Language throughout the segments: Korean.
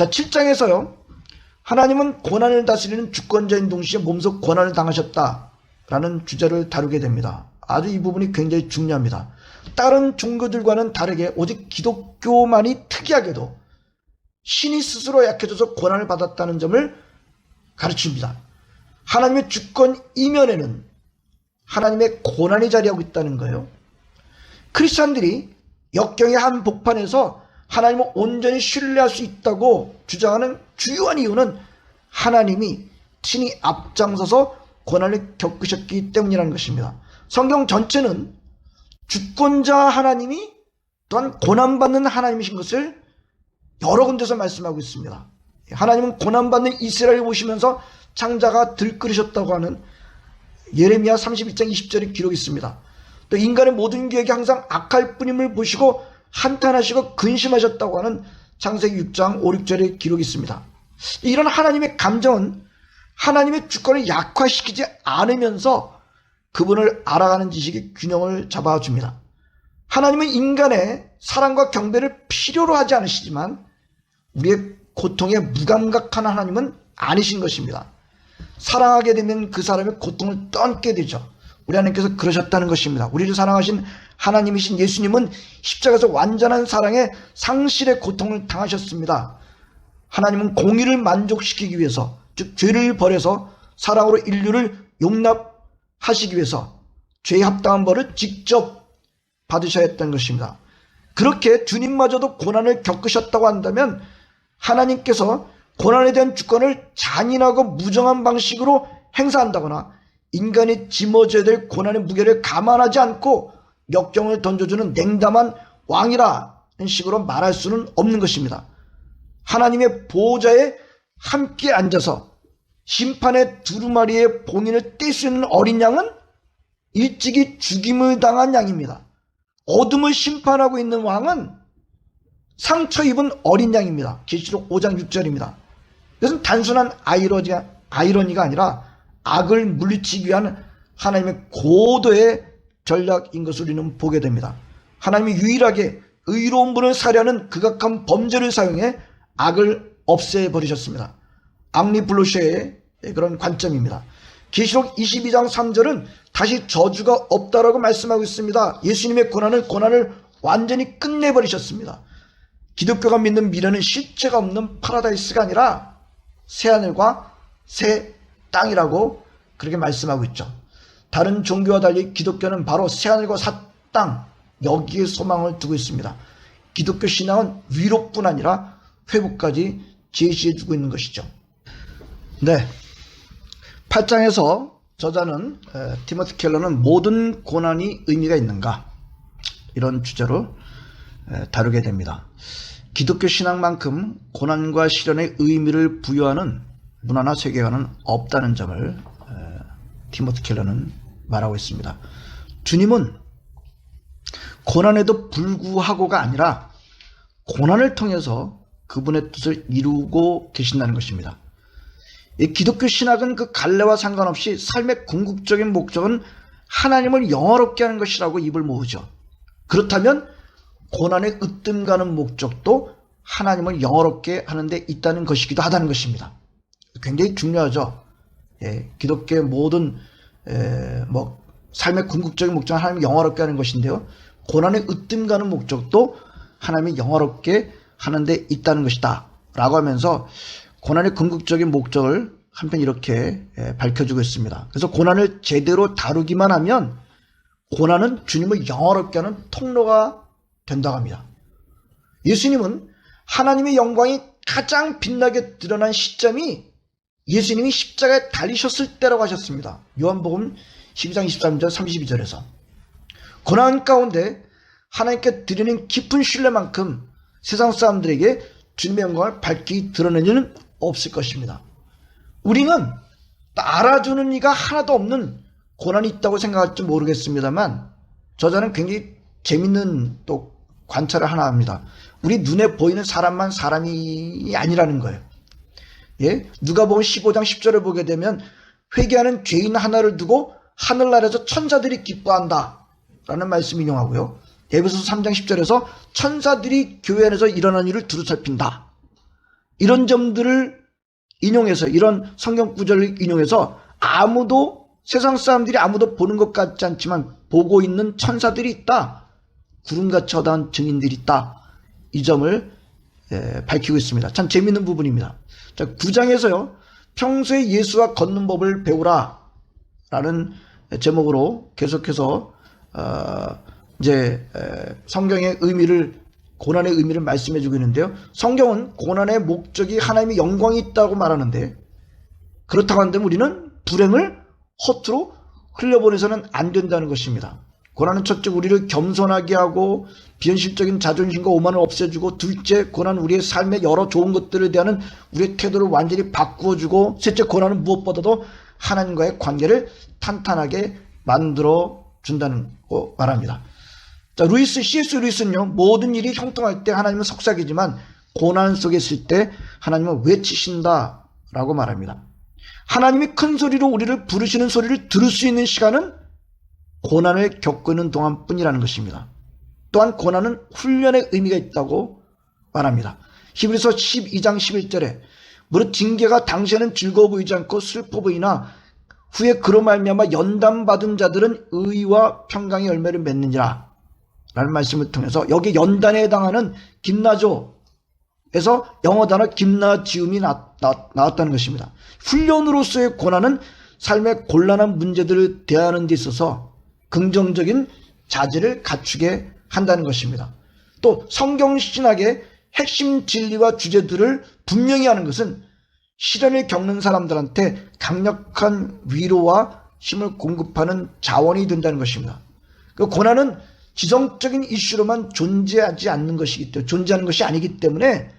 자, 7장에서요. 하나님은 고난을 다스리는 주권자인 동시에 몸소 고난을 당하셨다라는 주제를 다루게 됩니다. 아주 이 부분이 굉장히 중요합니다. 다른 종교들과는 다르게 오직 기독교만이 특이하게도 신이 스스로 약해져서 고난을 받았다는 점을 가르칩니다. 하나님의 주권 이면에는 하나님의 고난이 자리하고 있다는 거예요. 크리스찬들이 역경의 한 복판에서 하나님을 온전히 신뢰할 수 있다고 주장하는 주요한 이유는 하나님이 친히 앞장서서 고난을 겪으셨기 때문이라는 것입니다. 성경 전체는 주권자 하나님이 또한 고난받는 하나님이신 것을 여러 군데서 말씀하고 있습니다. 하나님은 고난받는 이스라엘을 보시면서 창자가 들끓으셨다고 하는 예레미야 31장 20절의 기록이 있습니다. 또 인간의 모든 계획이 항상 악할 뿐임을 보시고 한탄하시고 근심하셨다고 하는 창세기 6장 5, 6절의 기록이 있습니다. 이런 하나님의 감정은 하나님의 주권을 약화시키지 않으면서 그분을 알아가는 지식의 균형을 잡아줍니다. 하나님은 인간의 사랑과 경배를 필요로 하지 않으시지만 우리의 고통에 무감각한 하나님은 아니신 것입니다. 사랑하게 되면 그 사람의 고통을 떠안게 되죠. 우리 하나님께서 그러셨다는 것입니다. 우리를 사랑하신 하나님이신 예수님은 십자가에서 완전한 사랑에 상실의 고통을 당하셨습니다. 하나님은 공의를 만족시키기 위해서, 즉 죄를 버려서 사랑으로 인류를 용납하시기 위해서 죄에 합당한 벌을 직접 받으셔야 했던 것입니다. 그렇게 주님마저도 고난을 겪으셨다고 한다면 하나님께서 고난에 대한 주권을 잔인하고 무정한 방식으로 행사한다거나 인간이 짊어져야 될 고난의 무게를 감안하지 않고 역경을 던져주는 냉담한 왕이라는 식으로 말할 수는 없는 것입니다. 하나님의 보호자에 함께 앉아서 심판의 두루마리의 봉인을 뗄 수 있는 어린 양은 일찍이 죽임을 당한 양입니다. 어둠을 심판하고 있는 왕은 상처 입은 어린 양입니다. 계시록 5장 6절입니다. 이것은 단순한 아이러니가 아니라 악을 물리치기 위한 하나님의 고도의 전략인 것을 우리는 보게 됩니다. 하나님이 유일하게 의로운 분을 살해하는 극악한 범죄를 사용해 악을 없애버리셨습니다. 앙리 블로쉐의 그런 관점입니다. 계시록 22장 3절은 다시 저주가 없다라고 말씀하고 있습니다. 예수님의 고난을 완전히 끝내버리셨습니다. 기독교가 믿는 미래는 실체가 없는 파라다이스가 아니라 새하늘과 새 땅이라고 그렇게 말씀하고 있죠. 다른 종교와 달리 기독교는 바로 새하늘과 새 땅, 여기에 소망을 두고 있습니다. 기독교 신앙은 위로뿐 아니라 회복까지 제시해 주고 있는 것이죠. 네, 8장에서 저자는 티모티 켈러는 모든 고난이 의미가 있는가, 이런 주제로 다루게 됩니다. 기독교 신앙만큼 고난과 시련의 의미를 부여하는 문화나 세계관은 없다는 점을 티모티 켈러는 말하고 있습니다. 주님은 고난에도 불구하고가 아니라 고난을 통해서 그분의 뜻을 이루고 계신다는 것입니다. 이 기독교 신학은 그 갈래와 상관없이 삶의 궁극적인 목적은 하나님을 영화롭게 하는 것이라고 입을 모으죠. 그렇다면 고난의 으뜸가는 목적도 하나님을 영화롭게 하는 데 있다는 것이기도 하다는 것입니다. 굉장히 중요하죠. 기독교의 모든 삶의 궁극적인 목적은 하나님을 영화롭게 하는 것인데요, 고난의 으뜸가는 목적도 하나님이 영화롭게 하는 데 있다는 것이다 라고 하면서 고난의 궁극적인 목적을 한편 이렇게 밝혀주고 있습니다. 그래서 고난을 제대로 다루기만 하면 고난은 주님을 영화롭게 하는 통로가 된다고 합니다. 예수님은 하나님의 영광이 가장 빛나게 드러난 시점이 예수님이 십자가에 달리셨을 때라고 하셨습니다. 요한복음 12장 23절 32절에서 고난 가운데 하나님께 드리는 깊은 신뢰만큼 세상 사람들에게 주님의 영광을 밝히 드러낸 일은 없을 것입니다. 우리는 알아주는 이가 하나도 없는 고난이 있다고 생각할지 모르겠습니다만 저자는 굉장히 재밌는 또 관찰을 하나 합니다. 우리 눈에 보이는 사람만 사람이 아니라는 거예요. 누가복음 15장 10절을 보게 되면 회개하는 죄인 하나를 두고 하늘나라에서 천사들이 기뻐한다 라는 말씀 인용하고요, 에베소서 3장 10절에서 천사들이 교회 안에서 일어난 일을 두루살핀다, 이런 점들을 인용해서, 이런 성경 구절을 인용해서 세상 사람들이 아무도 보는 것 같지 않지만 보고 있는 천사들이 있다. 구름같이 허다한 증인들이 있다. 이 점을 밝히고 있습니다. 참 재미있는 부분입니다. 자, 9장에서요. 평소에 예수와 걷는 법을 배우라 라는 제목으로 계속해서 이제 성경의 의미를, 고난의 의미를 말씀해 주고 있는데요. 성경은 고난의 목적이 하나님의 영광이 있다고 말하는데, 그렇다고 한다면 우리는 불행을 허투루 흘려보내서는 안 된다는 것입니다. 고난은 첫째 우리를 겸손하게 하고 비현실적인 자존심과 오만을 없애주고, 둘째 고난은 우리의 삶의 여러 좋은 것들에 대한 우리의 태도를 완전히 바꾸어주고, 셋째 고난은 무엇보다도 하나님과의 관계를 탄탄하게 만들어 준다는 거 말합니다. 자, C.S. 루이스는요, 모든 일이 형통할 때 하나님은 속삭이지만 고난 속에 있을 때 하나님은 외치신다라고 말합니다. 하나님이 큰 소리로 우리를 부르시는 소리를 들을 수 있는 시간은 고난을 겪는 동안뿐이라는 것입니다. 또한 고난은 훈련의 의미가 있다고 말합니다. 히브리서 12장 11절에 무릇 징계가 당시에는 즐거워 보이지 않고 슬퍼 보이나 후에 그로 말미암아 연단받은 자들은 의와 평강의 열매를 맺느니라 라는 말씀을 통해서, 여기 연단에 해당하는 김나조에서 영어 단어 김나지움이 나왔다는 것입니다. 훈련으로서의 고난은 삶의 곤란한 문제들을 대하는 데 있어서 긍정적인 자질을 갖추게 한다는 것입니다. 또 성경 신학의 핵심 진리와 주제들을 분명히 하는 것은 시련을 겪는 사람들한테 강력한 위로와 힘을 공급하는 자원이 된다는 것입니다. 그 고난은 지성적인 이슈로만 존재하지 않는 것이기 때문에, 존재하는 것이 아니기 때문에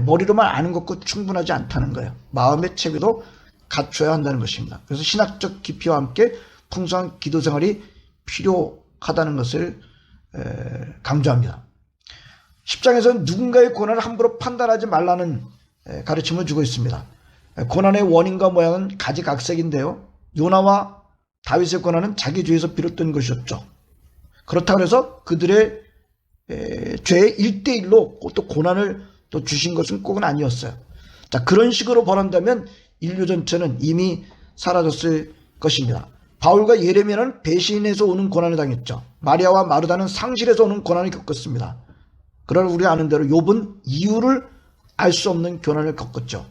머리로만 아는 것과 충분하지 않다는 거예요. 마음의 체계도 갖춰야 한다는 것입니다. 그래서 신학적 깊이와 함께 풍성한 기도 생활이 필요하다는 것을 강조합니다. 10장에서는 누군가의 고난을 함부로 판단하지 말라는 가르침을 주고 있습니다. 고난의 원인과 모양은 가지각색인데요. 요나와 다윗의 고난은 자기 죄에서 비롯된 것이었죠. 그렇다고 해서 그들의 죄의 1대1로 또 고난을 또 주신 것은 꼭은 아니었어요. 자, 그런 식으로 벌한다면 인류 전체는 이미 사라졌을 것입니다. 바울과 예레미야는 배신에서 오는 고난을 당했죠. 마리아와 마르다는 상실에서 오는 고난을 겪었습니다. 그러나 우리가 아는 대로 욥은 이유를 알 수 없는 고난을 겪었죠.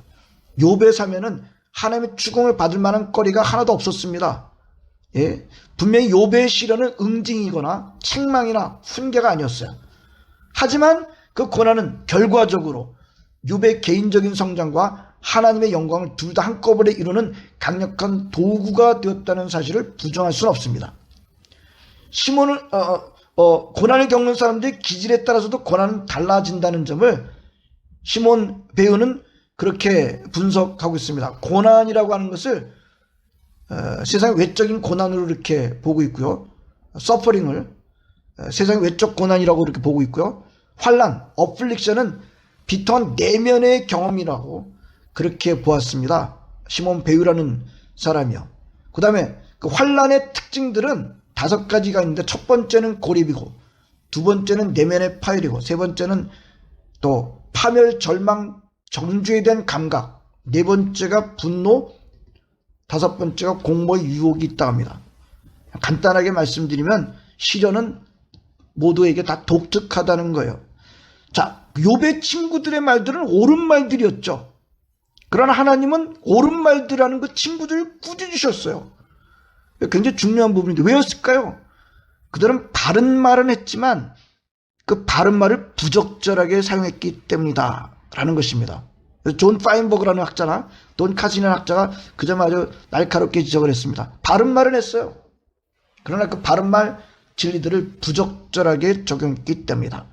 욥의 삶에는 하나님의 추궁을 받을 만한 거리가 하나도 없었습니다. 예, 분명히 욥의 시련은 응징이거나 책망이나 훈계가 아니었어요. 하지만 그 고난은 결과적으로 욥의 개인적인 성장과 하나님의 영광을 둘 다 한꺼번에 이루는 강력한 도구가 되었다는 사실을 부정할 수는 없습니다. 고난을 겪는 사람들의 기질에 따라서도 고난은 달라진다는 점을 시몬 배우는 그렇게 분석하고 있습니다. 고난이라고 하는 것을 세상의 외적인 고난으로 이렇게 보고 있고요. 서퍼링을 세상의 외적 고난이라고 이렇게 보고 있고요. 환난, 어플릭션은 비통한 내면의 경험이라고 그렇게 보았습니다. 시몬 베유라는 사람이요. 그 다음에 그 환난의 특징들은 5가지가 있는데, 첫 번째는 고립이고, 두 번째는 내면의 파열이고, 세 번째는 또 파멸, 절망, 정죄에 대한 감각, 네 번째가 분노, 5번째가 공모의 유혹이 있다 합니다. 간단하게 말씀드리면 시련은 모두에게 다 독특하다는 거예요. 자, 욥의 친구들의 말들은 옳은 말들이었죠. 그러나 하나님은 옳은 말들이라는 그 친구들을 꾸짖으셨어요. 굉장히 중요한 부분인데 왜였을까요? 그들은 바른 말은 했지만 그 바른 말을 부적절하게 사용했기 때문이다 라는 것입니다. 존 파인버그라는 학자나 돈 카시라는 학자가 그 점 아주 날카롭게 지적을 했습니다. 바른 말은 했어요. 그러나 그 바른 말 진리들을 부적절하게 적용했기 때문이다.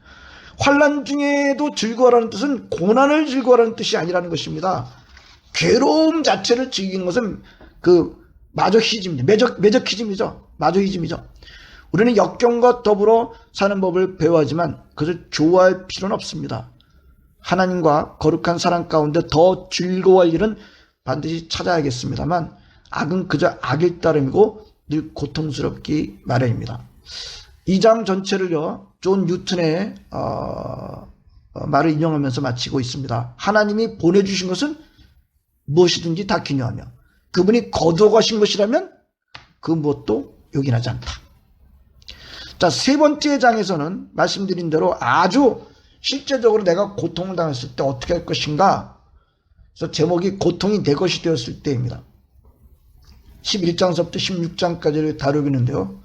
환난 중에도 즐거워라는 뜻은 고난을 즐거워라는 뜻이 아니라는 것입니다. 괴로움 자체를 즐기는 것은 그 마조히즘입니다. 매저히즘이죠. 마조히즘이죠. 우리는 역경과 더불어 사는 법을 배워하지만 그것을 좋아할 필요는 없습니다. 하나님과 거룩한 사랑 가운데 더 즐거워할 일은 반드시 찾아야겠습니다만 악은 그저 악일 따름이고 늘 고통스럽기 마련입니다. 2장 전체를요, 존 뉴턴의 말을 인용하면서 마치고 있습니다. 하나님이 보내주신 것은 무엇이든지 다 기념하며 그분이 거두어가신 것이라면 그 무엇도 요긴하지 않다. 자, 세 번째 장에서는 말씀드린 대로 아주 실제적으로 내가 고통을 당했을 때 어떻게 할 것인가. 그래서 제목이 고통이 내 것이 되었을 때입니다. 11장서부터 16장까지를 다루겠는데요.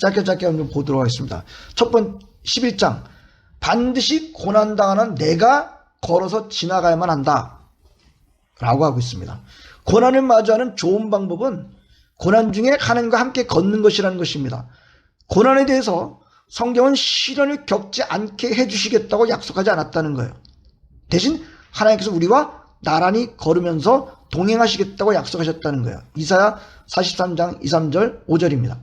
짧게 한번 보도록 하겠습니다. 첫 번째 11장, 반드시 고난당하는 내가 걸어서 지나가야만 한다 라고 하고 있습니다. 고난을 마주하는 좋은 방법은 고난 중에 하나님과 함께 걷는 것이라는 것입니다. 고난에 대해서 성경은 시련을 겪지 않게 해주시겠다고 약속하지 않았다는 거예요. 대신 하나님께서 우리와 나란히 걸으면서 동행하시겠다고 약속하셨다는 거예요. 이사야 43장 2, 3절 5절입니다.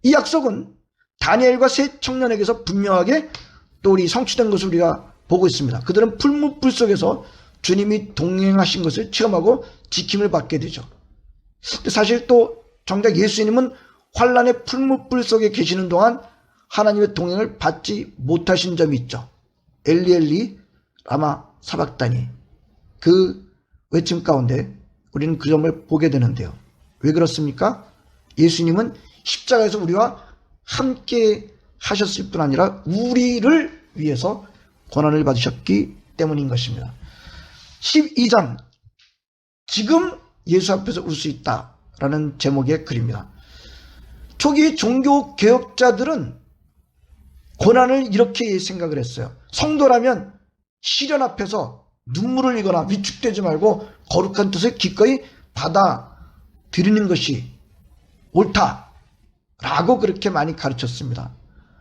이 약속은 다니엘과 세 청년에게서 분명하게 또 우리 성취된 것을 우리가 보고 있습니다. 그들은 풀무불 속에서 주님이 동행하신 것을 체험하고 지킴을 받게 되죠. 사실 또 정작 예수님은 환란의 풀무불 속에 계시는 동안 하나님의 동행을 받지 못하신 점이 있죠. 엘리 엘리 라마 사박다니, 그 외침 가운데 우리는 그 점을 보게 되는데요. 왜 그렇습니까? 예수님은 십자가에서 우리와 함께 하셨을 뿐 아니라 우리를 위해서 고난을 받으셨기 때문인 것입니다. 12장, 지금 예수 앞에서 울 수 있다 라는 제목의 글입니다. 초기 종교 개혁자들은 고난을 이렇게 생각을 했어요. 성도라면 시련 앞에서 눈물을 흘리거나 위축되지 말고 거룩한 뜻을 기꺼이 받아들이는 것이 옳다라고 그렇게 많이 가르쳤습니다.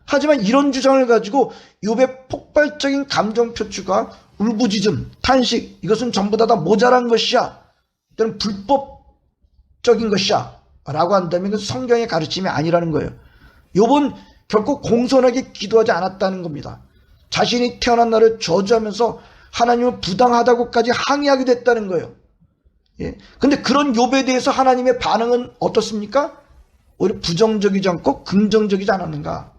하지만 이런 주장을 가지고 욥의 폭발적인 감정 표출과 울부짖음, 탄식, 이것은 전부 다 모자란 것이야, 또는 불법적인 것이야 라고 한다면 그건 성경의 가르침이 아니라는 거예요. 욥은 결코 공손하게 기도하지 않았다는 겁니다. 자신이 태어난 날을 저주하면서 하나님을 부당하다고까지 항의하게 됐다는 거예요. 근데 그런 욥에 대해서 하나님의 반응은 어떻습니까? 오히려 부정적이지 않고 긍정적이지 않았는가?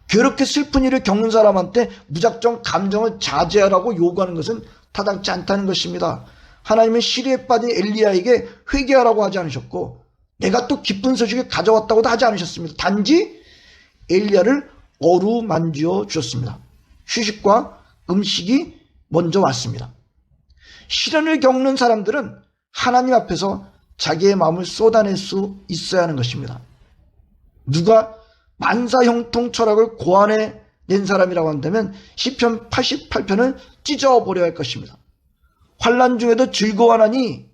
괴롭게 슬픈 일을 겪는 사람한테 무작정 감정을 자제하라고 요구하는 것은 타당치 않다는 것입니다. 하나님은 시리에 빠진 엘리야에게 회개하라고 하지 않으셨고 내가 또 기쁜 소식을 가져왔다고도 하지 않으셨습니다. 단지 엘리야를 어루만지어 주셨습니다. 휴식과 음식이 먼저 왔습니다. 시련을 겪는 사람들은 하나님 앞에서 자기의 마음을 쏟아낼 수 있어야 하는 것입니다. 누가 만사형통 철학을 고안해낸 사람이라고 한다면 시편 88편을 찢어버려야 할 것입니다. 환난 중에도 즐거워하나니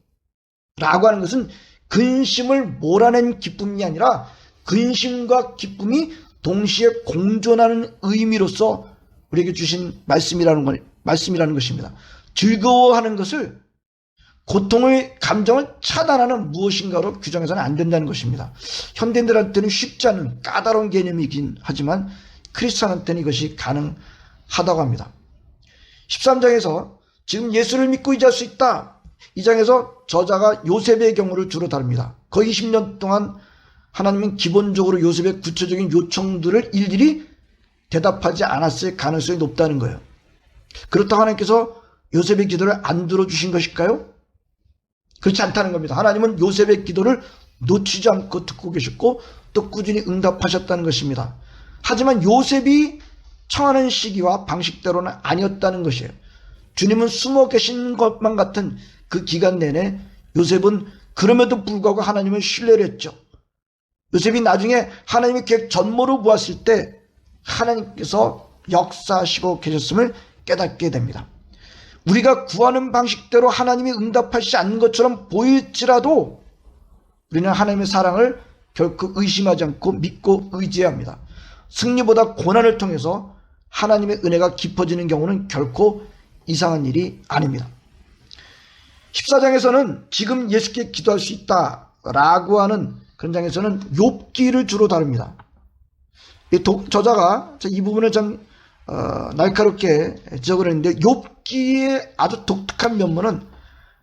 라고 하는 것은 근심을 몰아낸 기쁨이 아니라 근심과 기쁨이 동시에 공존하는 의미로서 우리에게 주신 말씀이라는 것입니다. 즐거워하는 것을 고통의 감정을 차단하는 무엇인가로 규정해서는 안 된다는 것입니다. 현대인들한테는 쉽지 않은 까다로운 개념이긴 하지만 크리스찬한테는 이것이 가능하다고 합니다. 13장에서 지금 예수를 믿고 의지할 수 있다. 이 장에서 저자가 요셉의 경우를 주로 다룹니다. 거의 20년 동안 하나님은 기본적으로 요셉의 구체적인 요청들을 일일이 대답하지 않았을 가능성이 높다는 거예요. 그렇다고 하나님께서 요셉의 기도를 안 들어주신 것일까요? 그렇지 않다는 겁니다. 하나님은 요셉의 기도를 놓치지 않고 듣고 계셨고 또 꾸준히 응답하셨다는 것입니다. 하지만 요셉이 청하는 시기와 방식대로는 아니었다는 것이에요. 주님은 숨어 계신 것만 같은 그 기간 내내 요셉은 그럼에도 불구하고 하나님을 신뢰를 했죠. 요셉이 나중에 하나님의 계획 전모로 보았을 때 하나님께서 역사하시고 계셨음을 깨닫게 됩니다. 우리가 구하는 방식대로 하나님이 응답하시지 않는 것처럼 보일지라도 우리는 하나님의 사랑을 결코 의심하지 않고 믿고 의지해야 합니다. 승리보다 고난을 통해서 하나님의 은혜가 깊어지는 경우는 결코 이상한 일이 아닙니다. 14장에서는 지금 예수께 기도할 수 있다라고 하는 그런 장에서는 욥기를 주로 다룹니다. 저자가 이 부분을 좀 날카롭게 지적을 했는데 욥기의 아주 독특한 면모는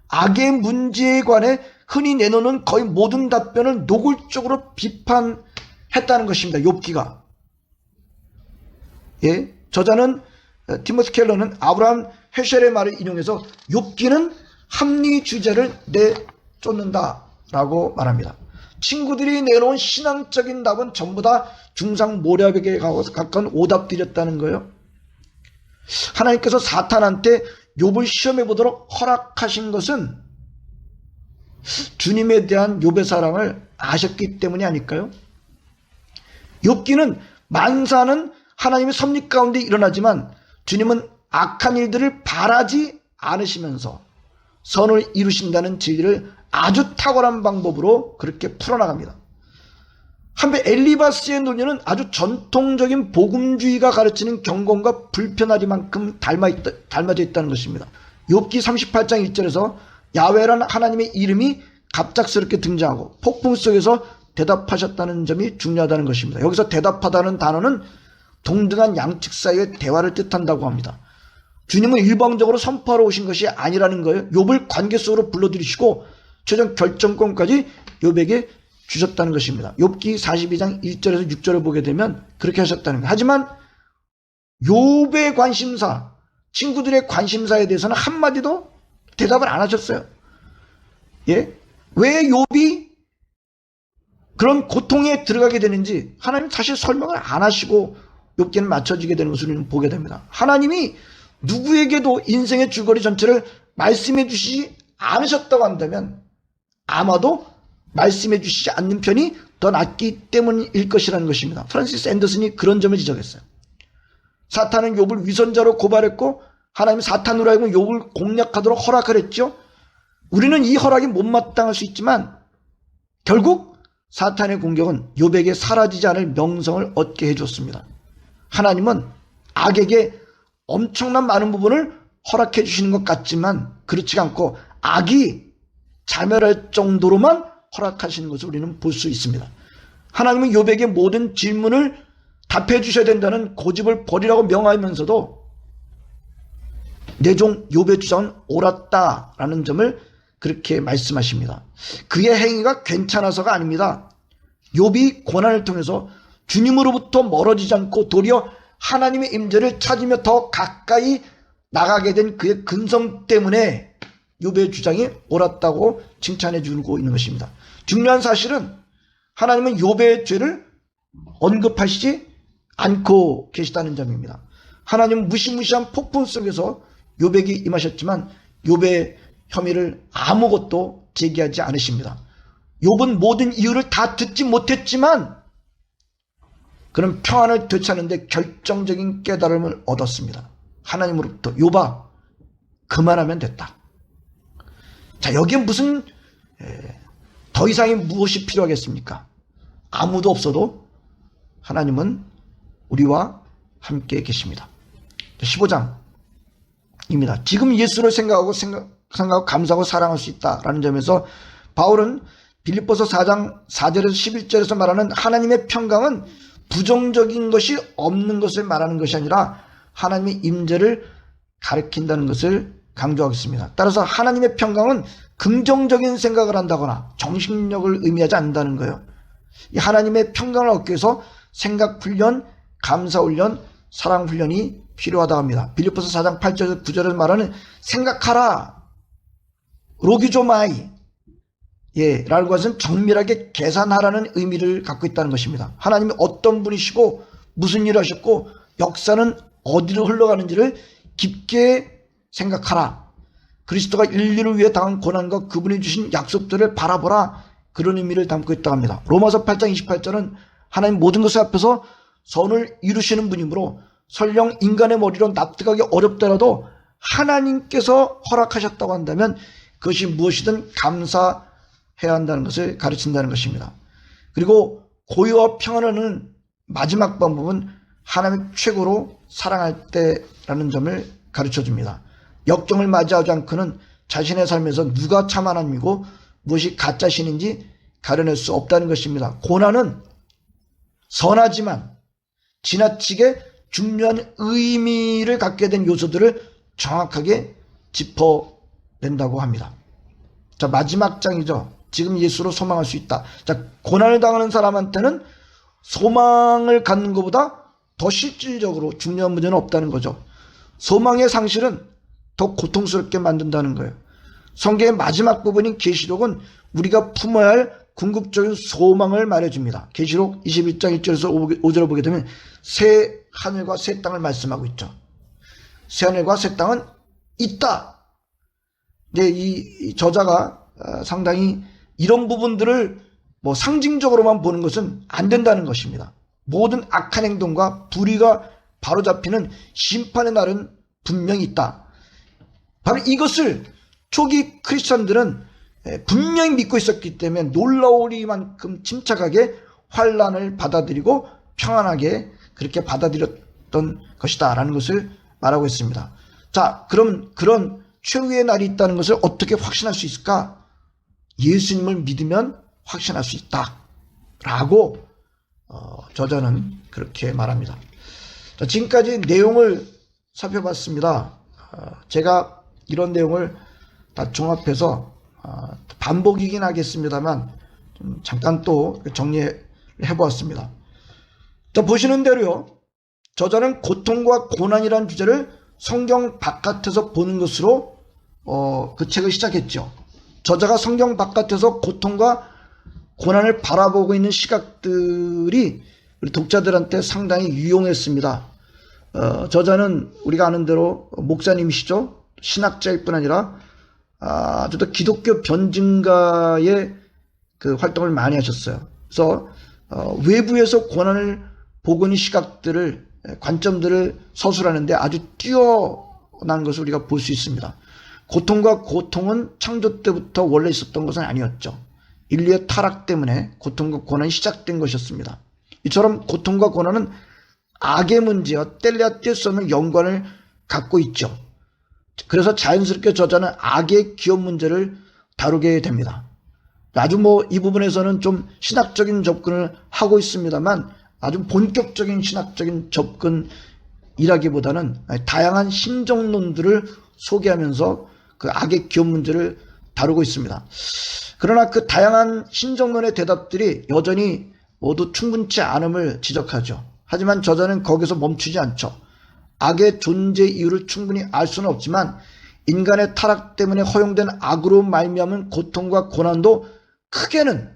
악의 문제에 관해 흔히 내놓는 거의 모든 답변을 노골적으로 비판했다는 것입니다. 욥기가. 저자는 티모시 켈러는 아브라함 헤셜의 말을 인용해서 욥기는 합리 주제를 내쫓는다라고 말합니다. 친구들이 내놓은 신앙적인 답은 전부 다 중상모략에 가까운 오답들이었다는 거예요. 하나님께서 사탄한테 욥을 시험해 보도록 허락하신 것은 주님에 대한 욥의 사랑을 아셨기 때문이 아닐까요? 욥기는 만사는 하나님의 섭리 가운데 일어나지만 주님은 악한 일들을 바라지 않으시면서 선을 이루신다는 진리를 아주 탁월한 방법으로 그렇게 풀어나갑니다. 한편 엘리바스의 논리는 아주 전통적인 복음주의가 가르치는 경건과 불편하리만큼 닮아져 있다는 것입니다. 욥기 38장 1절에서 야훼라는 하나님의 이름이 갑작스럽게 등장하고 폭풍 속에서 대답하셨다는 점이 중요하다는 것입니다. 여기서 대답하다는 단어는 동등한 양측 사이의 대화를 뜻한다고 합니다. 주님은 일방적으로 선포하러 오신 것이 아니라는 거예요. 욥을 관계 속으로 불러들이시고 최종 결정권까지 욥에게 주셨다는 것입니다. 욥기 42장 1절에서 6절을 보게 되면 그렇게 하셨다는 거예요. 하지만 욥의 관심사, 친구들의 관심사에 대해서는 한마디도 대답을 안 하셨어요. 예? 왜 욥이 그런 고통에 들어가게 되는지 하나님 사실 설명을 안 하시고 욥기는 맞춰지게 되는 것을 우리는 보게 됩니다. 하나님이 누구에게도 인생의 줄거리 전체를 말씀해 주시지 않으셨다고 한다면 아마도 말씀해 주시지 않는 편이 더 낫기 때문일 것이라는 것입니다. 프란시스 앤더슨이 그런 점을 지적했어요. 사탄은 욥을 위선자로 고발했고 하나님 사탄으로 하여금 욥을 공략하도록 허락을 했죠. 우리는 이 허락이 못마땅할 수 있지만 결국 사탄의 공격은 욥에게 사라지지 않을 명성을 얻게 해줬습니다. 하나님은 악에게 엄청난 많은 부분을 허락해 주시는 것 같지만 그렇지 않고 악이 자멸할 정도로만 허락하시는 것을 우리는 볼 수 있습니다. 하나님은 욥에게 모든 질문을 답해 주셔야 된다는 고집을 버리라고 명하면서도 내 종 욥의 주장은 옳았다라는 점을 그렇게 말씀하십니다. 그의 행위가 괜찮아서가 아닙니다. 욥이 고난을 통해서 주님으로부터 멀어지지 않고 도리어 하나님의 임재를 찾으며 더 가까이 나가게 된 그의 근성 때문에 욥의 주장이 옳았다고 칭찬해 주고 있는 것입니다. 중요한 사실은 하나님은 욥의 죄를 언급하시지 않고 계시다는 점입니다. 하나님은 무시무시한 폭풍 속에서 욥에게 임하셨지만 욥의 혐의를 아무것도 제기하지 않으십니다. 욥은 모든 이유를 다 듣지 못했지만 그는 평안을 되찾는데 결정적인 깨달음을 얻었습니다. 하나님으로부터 욥아 그만하면 됐다. 자, 여기에 무슨 더 이상의 무엇이 필요하겠습니까? 아무도 없어도 하나님은 우리와 함께 계십니다. 15장입니다. 지금 예수를 생각하고 감사하고 사랑할 수 있다라는 점에서 바울은 빌립보서 4장 4절에서 11절에서 말하는 하나님의 평강은 부정적인 것이 없는 것을 말하는 것이 아니라 하나님의 임재를 가리킨다는 것을 강조하겠습니다. 따라서 하나님의 평강은 긍정적인 생각을 한다거나 정신력을 의미하지 않는다는 거예요. 이 하나님의 평강을 얻기 위해서 생각 훈련, 감사 훈련, 사랑 훈련이 필요하다고 합니다. 빌립보서 4장 8절 9절에서 말하는 생각하라 로기조마이 라고 것은 정밀하게 계산하라는 의미를 갖고 있다는 것입니다. 하나님이 어떤 분이시고 무슨 일을 하셨고 역사는 어디로 흘러가는지를 깊게 생각하라. 그리스도가 인류를 위해 당한 고난과 그분이 주신 약속들을 바라보라. 그런 의미를 담고 있다고 합니다. 로마서 8장 28절은 하나님 모든 것을 앞에서 선을 이루시는 분이므로 설령 인간의 머리로 납득하기 어렵더라도 하나님께서 허락하셨다고 한다면 그것이 무엇이든 감사해야 한다는 것을 가르친다는 것입니다. 그리고 고요와 평안은 마지막 방법은 하나님 최고로 사랑할 때라는 점을 가르쳐줍니다. 역경을 맞이하지 않고는 자신의 삶에서 누가 참 하나님이고 무엇이 가짜 신인지 가려낼 수 없다는 것입니다. 고난은 선하지만 지나치게 중요한 의미를 갖게 된 요소들을 정확하게 짚어낸다고 합니다. 자, 마지막 장이죠. 지금 예수로 소망할 수 있다. 자, 고난을 당하는 사람한테는 소망을 갖는 것보다 더 실질적으로 중요한 문제는 없다는 거죠. 소망의 상실은 더 고통스럽게 만든다는 거예요. 성경의 마지막 부분인 계시록은 우리가 품어야 할 궁극적인 소망을 말해줍니다. 계시록 21장 1절에서 5절을 보게 되면 새 하늘과 새 땅을 말씀하고 있죠. 새 하늘과 새 땅은 있다. 이제 이 저자가 상당히 이런 부분들을 뭐 상징적으로만 보는 것은 안 된다는 것입니다. 모든 악한 행동과 불의가 바로잡히는 심판의 날은 분명히 있다. 바로 이것을 초기 크리스천들은 분명히 믿고 있었기 때문에 놀라우리만큼 침착하게 환난을 받아들이고 평안하게 그렇게 받아들였던 것이다 라는 것을 말하고 있습니다. 자, 그럼 그런 최후의 날이 있다는 것을 어떻게 확신할 수 있을까? 예수님을 믿으면 확신할 수 있다 라고 저자는 그렇게 말합니다. 자, 지금까지 내용을 살펴봤습니다. 제가 이런 내용을 다 종합해서 반복이긴 하겠습니다만 좀 잠깐 또 정리해 보았습니다. 자, 보시는 대로요. 저자는 고통과 고난이라는 주제를 성경 바깥에서 보는 것으로 그 책을 시작했죠. 저자가 성경 바깥에서 고통과 고난을 바라보고 있는 시각들이 우리 독자들한테 상당히 유용했습니다. 저자는 우리가 아는 대로 목사님이시죠. 신학자일 뿐 아니라 아주 더 기독교 변증가의 그 활동을 많이 하셨어요. 그래서 외부에서 고난을 보고 있는 시각들을 관점들을 서술하는데 아주 뛰어난 것을 우리가 볼 수 있습니다. 고통과 고통은 창조 때부터 원래 있었던 것은 아니었죠. 인류의 타락 때문에 고통과 고난이 시작된 것이었습니다. 이처럼 고통과 고난은 악의 문제와 뗄래야 뗄 수 없는 연관을 갖고 있죠. 그래서 자연스럽게 저자는 악의 기업 문제를 다루게 됩니다. 아주 이 부분에서는 좀 신학적인 접근을 하고 있습니다만 아주 본격적인 신학적인 접근이라기보다는 다양한 심정론들을 소개하면서 그 악의 기업 문제를 다루고 있습니다. 그러나 그 다양한 심정론의 대답들이 여전히 모두 충분치 않음을 지적하죠. 하지만 저자는 거기서 멈추지 않죠. 악의 존재 이유를 충분히 알 수는 없지만 인간의 타락 때문에 허용된 악으로 말미암은 고통과 고난도 크게는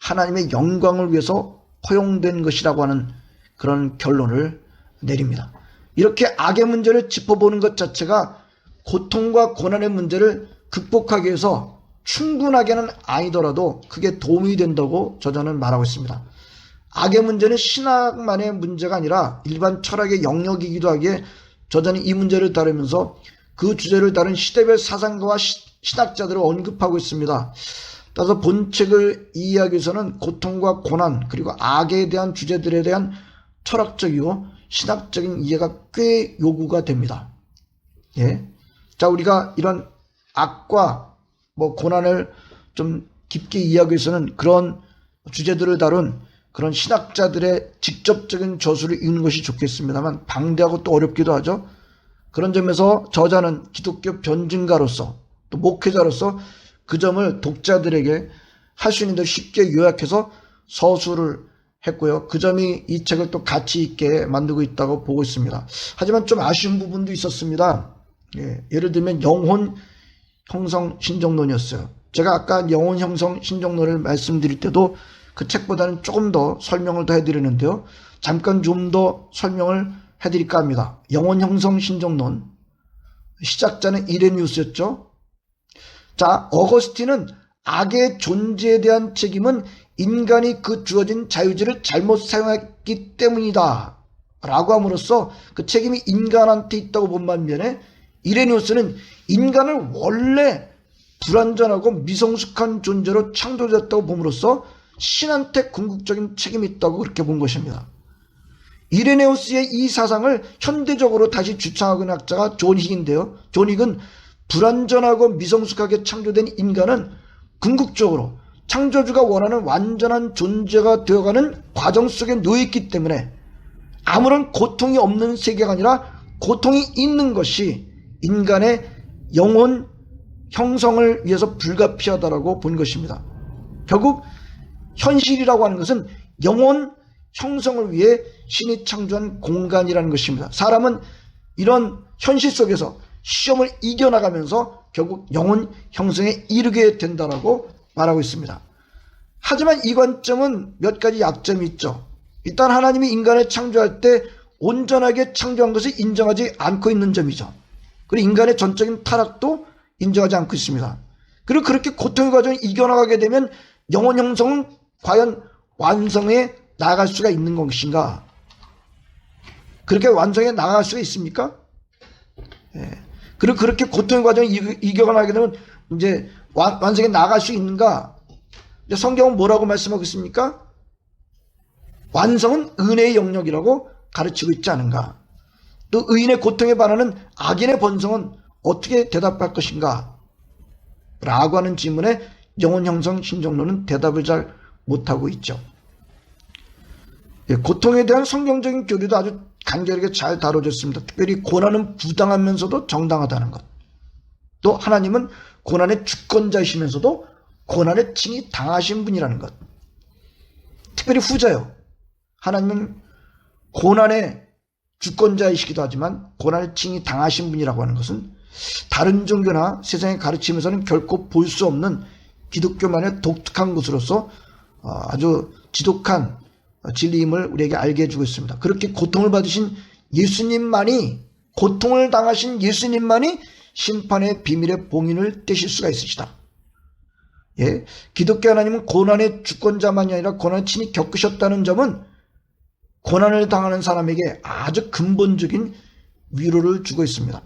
하나님의 영광을 위해서 허용된 것이라고 하는 그런 결론을 내립니다. 이렇게 악의 문제를 짚어보는 것 자체가 고통과 고난의 문제를 극복하기 위해서 충분하게는 아니더라도 그게 도움이 된다고 저자는 말하고 있습니다. 악의 문제는 신학만의 문제가 아니라 일반 철학의 영역이기도 하기에 저자는 이 문제를 다루면서 그 주제를 다룬 시대별 사상가와 신학자들을 언급하고 있습니다. 따라서 본책을 이해하기 위해서는 고통과 고난 그리고 악에 대한 주제들에 대한 철학적이고 신학적인 이해가 꽤 요구가 됩니다. 예. 자, 우리가 이런 악과 고난을 좀 깊게 이해하기 위해서는 그런 주제들을 다룬 그런 신학자들의 직접적인 저술을 읽는 것이 좋겠습니다만 방대하고 또 어렵기도 하죠. 그런 점에서 저자는 기독교 변증가로서 또 목회자로서 그 점을 독자들에게 할 수 있는 대로 쉽게 요약해서 서술을 했고요. 그 점이 이 책을 또 가치 있게 만들고 있다고 보고 있습니다. 하지만 좀 아쉬운 부분도 있었습니다. 예를 들면 영혼 형성 신정론이었어요. 제가 아까 영혼 형성 신정론을 말씀드릴 때도 그 책보다는 조금 더 설명을 더 해드리는데요. 잠깐 좀 더 설명을 해드릴까 합니다. 영혼 형성 신정론 시작자는 이레니우스였죠. 자, 어거스틴은 악의 존재에 대한 책임은 인간이 그 주어진 자유지를 잘못 사용했기 때문이다 라고 함으로써 그 책임이 인간한테 있다고 본 반면에 이레니우스는 인간을 원래 불완전하고 미성숙한 존재로 창조됐다고 봄으로써 신한테 궁극적인 책임이 있다고 그렇게 본 것입니다. 이레네우스의 이 사상을 현대적으로 다시 주창하고 있는 학자가 존 힉인데요. 존 힉은 불완전하고 미성숙하게 창조된 인간은 궁극적으로 창조주가 원하는 완전한 존재가 되어가는 과정 속에 놓여있기 때문에 아무런 고통이 없는 세계가 아니라 고통이 있는 것이 인간의 영혼 형성을 위해서 불가피하다라고 본 것입니다. 결국 현실이라고 하는 것은 영혼 형성을 위해 신이 창조한 공간이라는 것입니다. 사람은 이런 현실 속에서 시험을 이겨나가면서 결국 영혼 형성에 이르게 된다라고 말하고 있습니다. 하지만 이 관점은 몇 가지 약점이 있죠. 일단 하나님이 인간을 창조할 때 온전하게 창조한 것을 인정하지 않고 있는 점이죠. 그리고 인간의 전적인 타락도 인정하지 않고 있습니다. 그리고 그렇게 고통의 과정을 이겨나가게 되면 영혼 형성은 과연 완성에 나아갈 수가 있는 것인가? 그렇게 완성에 나아갈 수가 있습니까? 예. 그리고 그렇게 고통의 과정을 이겨나가게 되면 이제 완성에 나아갈 수 있는가? 성경은 뭐라고 말씀하고 있습니까? 완성은 은혜의 영역이라고 가르치고 있지 않은가? 또 의인의 고통에 반하는 악인의 번성은 어떻게 대답할 것인가? 라고 하는 질문에 영혼 형성 신정론은 대답을 잘 못하고 있죠. 고통에 대한 성경적인 교리도 아주 간결하게 잘 다뤄졌습니다. 특별히 고난은 부당하면서도 정당하다는 것. 또 하나님은 고난의 주권자이시면서도 고난에 친히 당하신 분이라는 것. 특별히 후자요. 하나님은 고난의 주권자이시기도 하지만 고난에 친히 당하신 분이라고 하는 것은 다른 종교나 세상의 가르침에서는 결코 볼 수 없는 기독교만의 독특한 것으로서 아주 지독한 진리임을 우리에게 알게 해주고 있습니다. 그렇게 고통을 받으신 예수님만이, 고통을 당하신 예수님만이 심판의 비밀의 봉인을 떼실 수가 있으시다. 예, 기독교 하나님은 고난의 주권자만이 아니라 고난을 친히 겪으셨다는 점은 고난을 당하는 사람에게 아주 근본적인 위로를 주고 있습니다.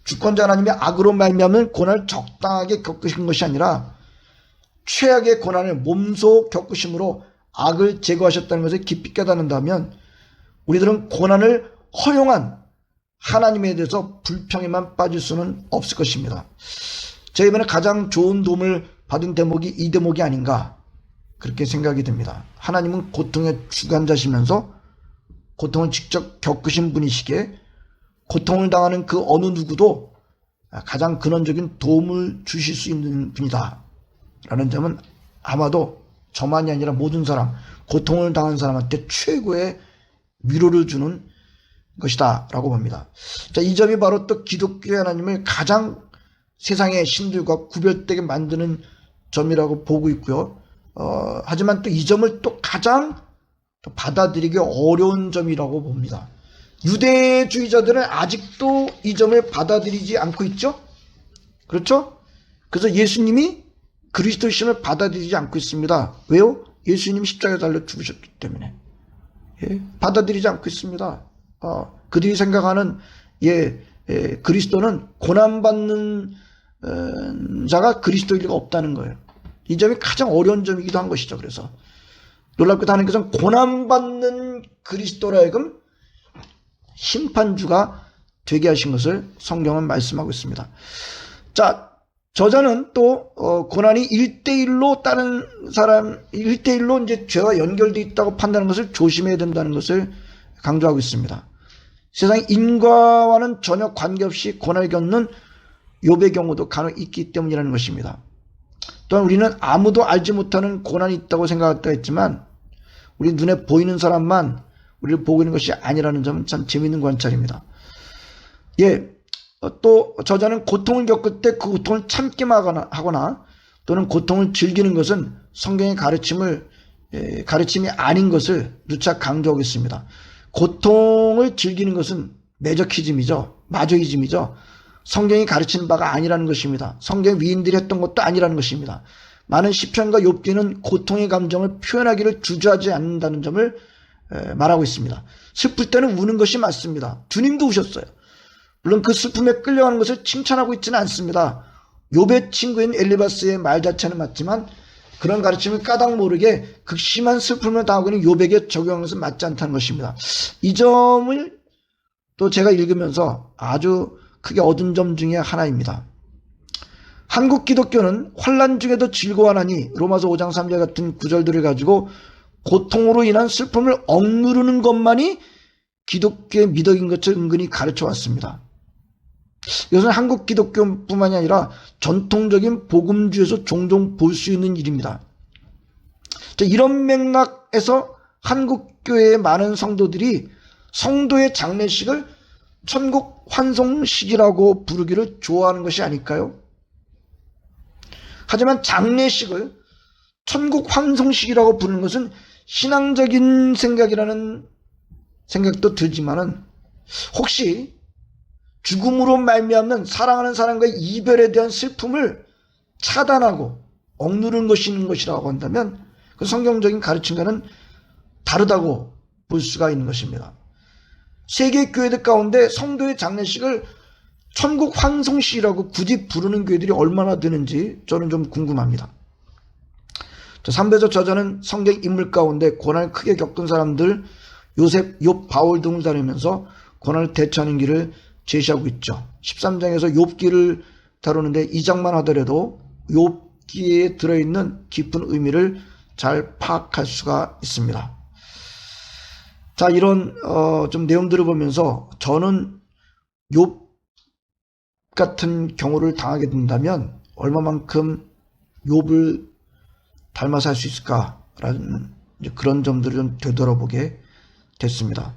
주권자 하나님의 악으로 말미암은 고난을 적당하게 겪으신 것이 아니라 최악의 고난을 몸소 겪으심으로 악을 제거하셨다는 것을 깊이 깨닫는다면 우리들은 고난을 허용한 하나님에 대해서 불평에만 빠질 수는 없을 것입니다. 제 이번에 가장 좋은 도움을 받은 대목이 이 대목이 아닌가 그렇게 생각이 듭니다. 하나님은 고통의 주관자시면서 고통을 직접 겪으신 분이시기에 고통을 당하는 그 어느 누구도 가장 근원적인 도움을 주실 수 있는 분이다 라는 점은 아마도 저만이 아니라 모든 사람, 고통을 당한 사람한테 최고의 위로를 주는 것이다 라고 봅니다. 자, 이 점이 바로 또 기독교의 하나님을 가장 세상의 신들과 구별되게 만드는 점이라고 보고 있고요. 하지만 또 이 점을 또 가장 받아들이기 어려운 점이라고 봅니다. 유대주의자들은 아직도 이 점을 받아들이지 않고 있죠. 그렇죠? 그래서 예수님이 그리스도이심을 받아들이지 않고 있습니다. 왜요? 예수님이 십자가에 달려 죽으셨기 때문에. 예, 받아들이지 않고 있습니다. 그들이 생각하는 그리스도는 고난받는 자가 그리스도일 리가 없다는 거예요. 이 점이 가장 어려운 점이기도 한 것이죠. 그래서 놀랍게도 하나님께서는 고난받는 그리스도라 하여금 심판주가 되게 하신 것을 성경은 말씀하고 있습니다. 자, 저자는 또 고난이 1대1로 다른 사람 1대1로 이제 죄와 연결되어 있다고 판단하는 것을 조심해야 된다는 것을 강조하고 있습니다. 세상 인과와는 전혀 관계없이 고난을 겪는 욥의 경우도 간혹 있기 때문이라는 것입니다. 또한 우리는 아무도 알지 못하는 고난이 있다고 생각했다 했지만 우리 눈에 보이는 사람만 우리를 보고 있는 것이 아니라는 점은 참 재미있는 관찰입니다. 예, 또 저자는 고통을 겪을 때 그 고통을 참기만 하거나 또는 고통을 즐기는 것은 성경의 가르침이 아닌 것을 누차 강조하고 있습니다. 고통을 즐기는 것은 매저키즘이죠. 마조이즘이죠. 성경이 가르치는 바가 아니라는 것입니다. 성경 위인들이 했던 것도 아니라는 것입니다. 많은 시편과 욥기는 고통의 감정을 표현하기를 주저하지 않는다는 점을 말하고 있습니다. 슬플 때는 우는 것이 맞습니다. 주님도 우셨어요. 물론 그 슬픔에 끌려가는 것을 칭찬하고 있지는 않습니다. 욥의 친구인 엘리바스의 말 자체는 맞지만 그런 가르침을 까닭 모르게 극심한 슬픔을 당하고 있는 욥에게 적용하는 것은 맞지 않다는 것입니다. 이 점을 또 제가 읽으면서 아주 크게 얻은 점 중에 하나입니다. 한국 기독교는 환난 중에도 즐거워하나니 로마서 5장 3절 같은 구절들을 가지고 고통으로 인한 슬픔을 억누르는 것만이 기독교의 미덕인 것을 은근히 가르쳐 왔습니다. 이것은 한국 기독교뿐만이 아니라 전통적인 복음주에서 종종 볼 수 있는 일입니다. 이런 맥락에서 한국 교회의 많은 성도들이 성도의 장례식을 천국 환송식이라고 부르기를 좋아하는 것이 아닐까요? 하지만 장례식을 천국 환송식이라고 부르는 것은 신앙적인 생각이라는 생각도 들지만은 혹시 죽음으로 말미암는 사랑하는 사람과의 이별에 대한 슬픔을 차단하고 억누른 것이라고 한다면 그 성경적인 가르침과는 다르다고 볼 수가 있는 것입니다. 세계 교회들 가운데 성도의 장례식을 천국 환송식이라고 굳이 부르는 교회들이 얼마나 되는지 저는 좀 궁금합니다. 3배서 저자는 성경 인물 가운데 고난을 크게 겪은 사람들 요셉, 욥, 바울 등을 다루면서 고난을 대처하는 길을 제시하고 있죠. 13장에서 욥기를 다루는데 2장만 하더라도 욥기에 들어있는 깊은 의미를 잘 파악할 수가 있습니다. 자, 이런 좀 내용들을 보면서 저는 욥 같은 경우를 당하게 된다면 얼마만큼 욥을 닮아서 할 수 있을까라는 그런 점들을 좀 되돌아보게 됐습니다.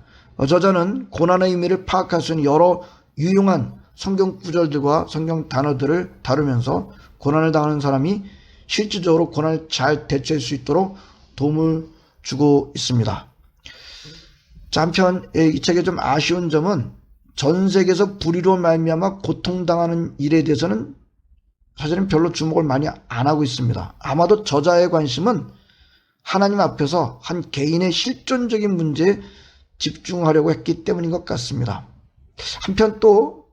저자는 고난의 의미를 파악할 수 있는 여러 유용한 성경 구절들과 성경 단어들을 다루면서 고난을 당하는 사람이 실질적으로 고난을 잘 대처할 수 있도록 도움을 주고 있습니다. 자, 한편 이 책의 좀 아쉬운 점은 전 세계에서 불의로 말미암아 고통당하는 일에 대해서는 사실은 별로 주목을 많이 안 하고 있습니다. 아마도 저자의 관심은 하나님 앞에서 한 개인의 실존적인 문제에 집중하려고 했기 때문인 것 같습니다. 한편 또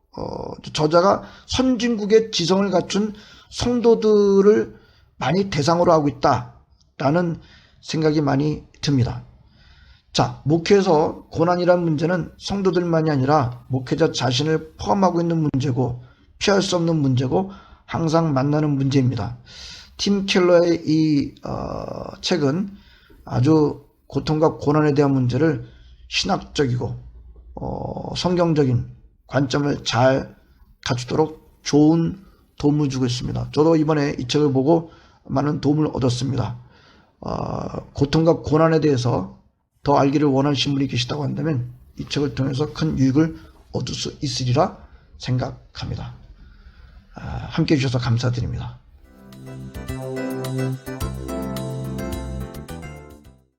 저자가 선진국의 지성을 갖춘 성도들을 많이 대상으로 하고 있다라는 생각이 많이 듭니다. 자, 목회에서 고난이라는 문제는 성도들만이 아니라 목회자 자신을 포함하고 있는 문제고 피할 수 없는 문제고 항상 만나는 문제입니다. 팀 켈러의 이 책은 아주 고통과 고난에 대한 문제를 신학적이고 성경적인 관점을 잘 갖추도록 좋은 도움을 주고 있습니다. 저도 이번에 이 책을 보고 많은 도움을 얻었습니다. 고통과 고난에 대해서 더 알기를 원하시는 분이 계시다고 한다면 이 책을 통해서 큰 유익을 얻을 수 있으리라 생각합니다. 함께해 주셔서 감사드립니다.